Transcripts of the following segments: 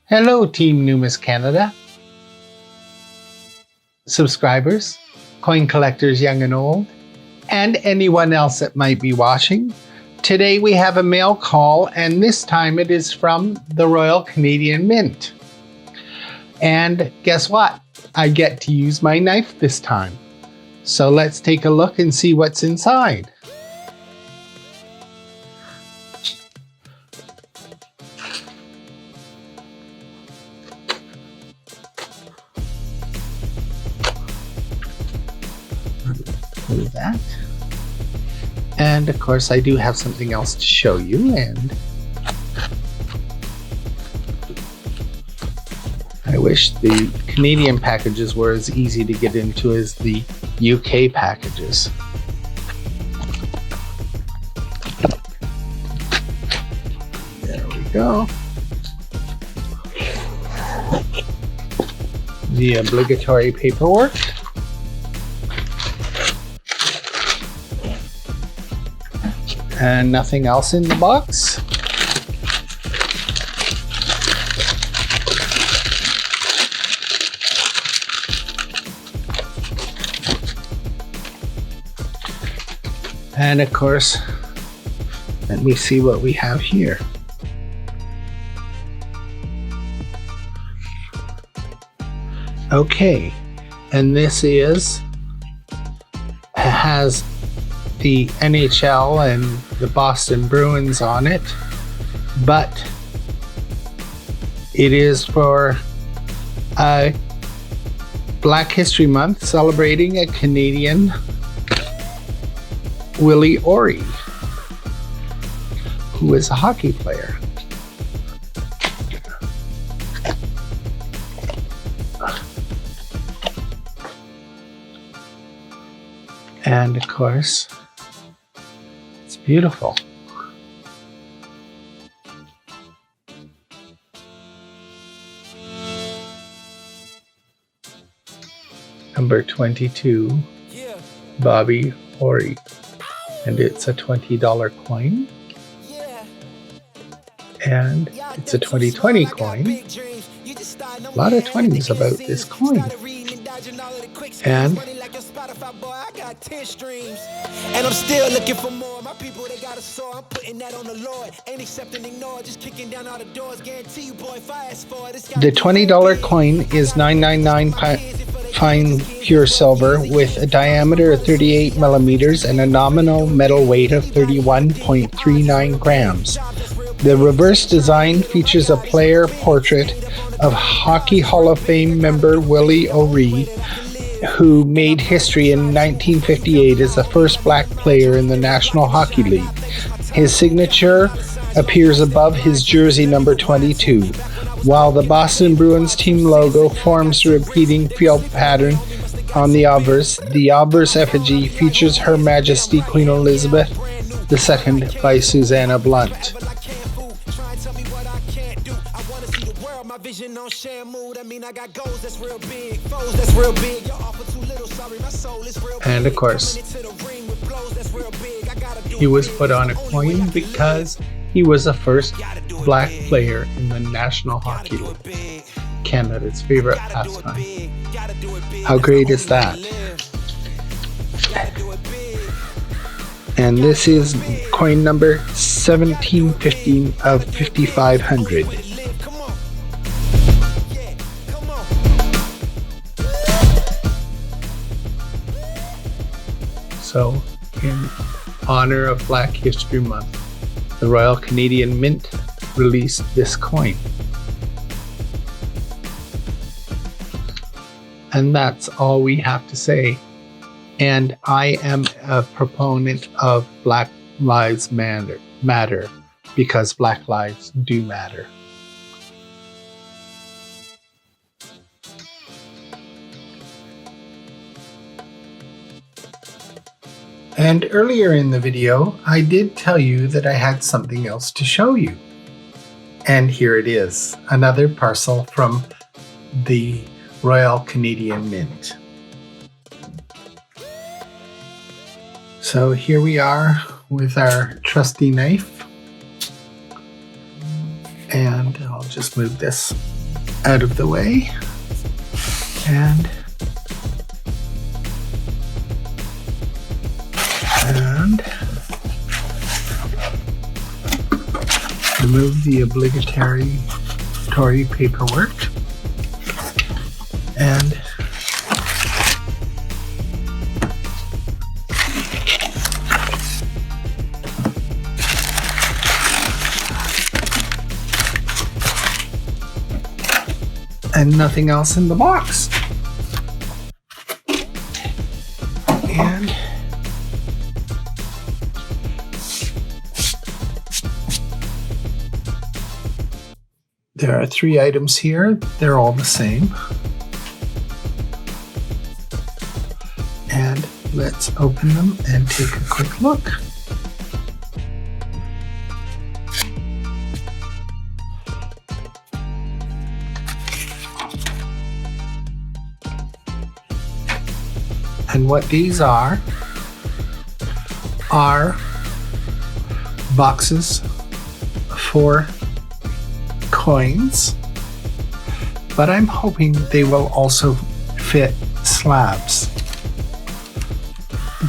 Hello, Team Numis Canada, subscribers, coin collectors young and old, and anyone else that might be watching. Today we have a mail call, and this time it is from the Royal Canadian Mint. And guess what? I get to use my knife this time. So let's take a look and see what's inside. Do that. And of course I do have something else to show you, and I wish the Canadian packages were as easy to get into as the UK packages. There we go. The obligatory paperwork. And nothing else in the box. And of course, let me see what we have here. Okay, and this has the NHL and the Boston Bruins on it, but it is for Black History Month, celebrating a Canadian, Willie O'Ree, who is a hockey player. And of course, it's beautiful. Number 22, Bobby O'Ree. And it's a $20 coin. And it's a 2020 coin. A lot of 20s about this coin. And I'm still looking for more. My people, they got a soul. I'm putting that on the Lord. Ain't accepting ignore, just kicking down all the doors. Guarantee you, boy, if I ask for it, the $20 coin is 999 fine pure silver with a diameter of 38 millimeters and a nominal metal weight of 31.39 grams. The reverse design features a player portrait of Hockey Hall of Fame member Willie O'Ree, who made history in 1958 as the first black player in the National Hockey League. His signature appears above his jersey number 22, while the Boston Bruins team logo forms a repeating field pattern on the obverse. The obverse effigy features Her Majesty Queen Elizabeth II by Susanna Blunt. And of course, he was put on a coin because he was the first black player in the National Hockey League, Canada's favorite pastime. How great is that? And this is coin number 1715 of 5500. So, in honor of Black History Month, the Royal Canadian Mint released this coin. And that's all we have to say. And I am a proponent of Black Lives Matter because Black lives do matter. And earlier in the video, I did tell you that I had something else to show you. And here it is, another parcel from the Royal Canadian Mint. So here we are with our trusty knife. And I'll just move this out of the way and remove the obligatory paperwork and nothing else in the box. And there are 3 items here. They're all the same. And let's open them and take a quick look. And what these are boxes for coins, but I'm hoping they will also fit slabs.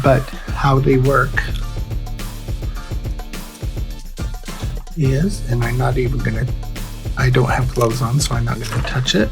But how they work is, and I'm not even gonna, I don't have gloves on, so I'm not gonna touch it,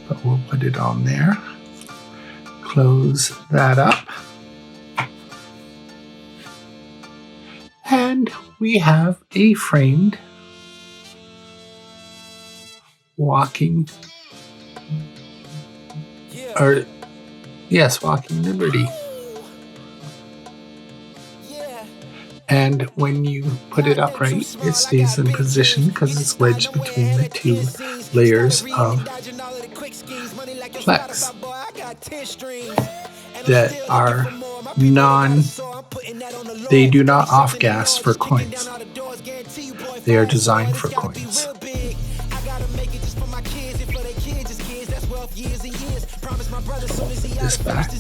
but we'll put it on there. Close that up. And we have a framed walking Liberty. And when you put it upright, it stays in position because it's wedged between the 2 layers of Plex that are they do not off-gas for coins. They are designed for coins. Put this back.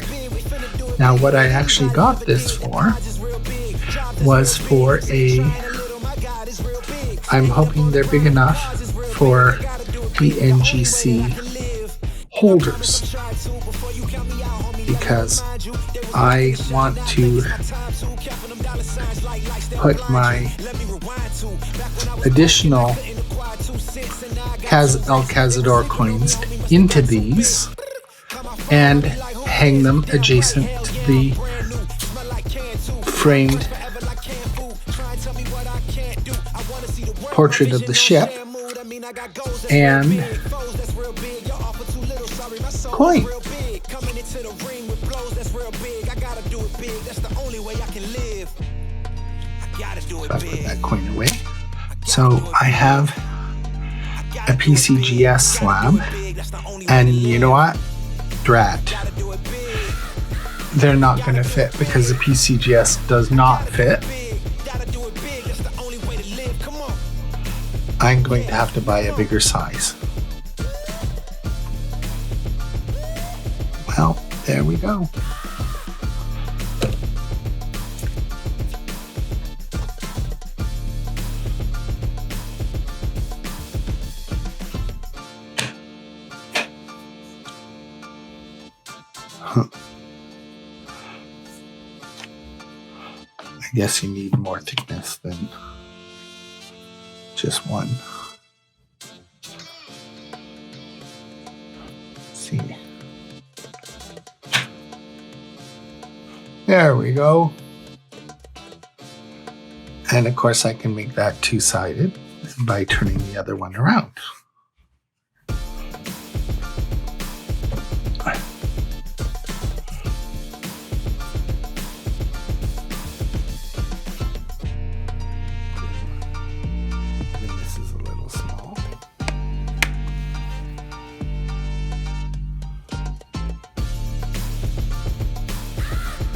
Now what I actually got this for was for I'm hoping they're big enough for the NGC holders, because I want to put my additional El Cazador coins into these and hang them adjacent to the framed portrait of the ship and coin. So I put that coin away. So I have a PCGS slab, and you know what? Drat. They're not going to fit because the PCGS does not fit. I'm going to have to buy a bigger size. Well, there we go. I guess you need more thickness than just one. Let's see. There we go. And of course I can make that 2-sided by turning the other one around.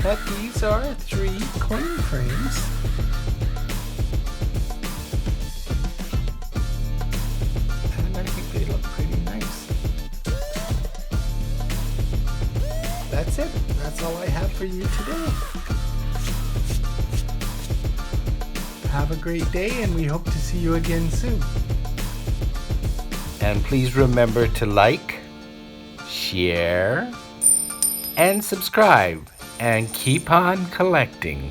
But these are 3 coin frames. And I think they look pretty nice. That's it. That's all I have for you today. Have a great day, and we hope to see you again soon. And please remember to like, share, and subscribe, and keep on collecting.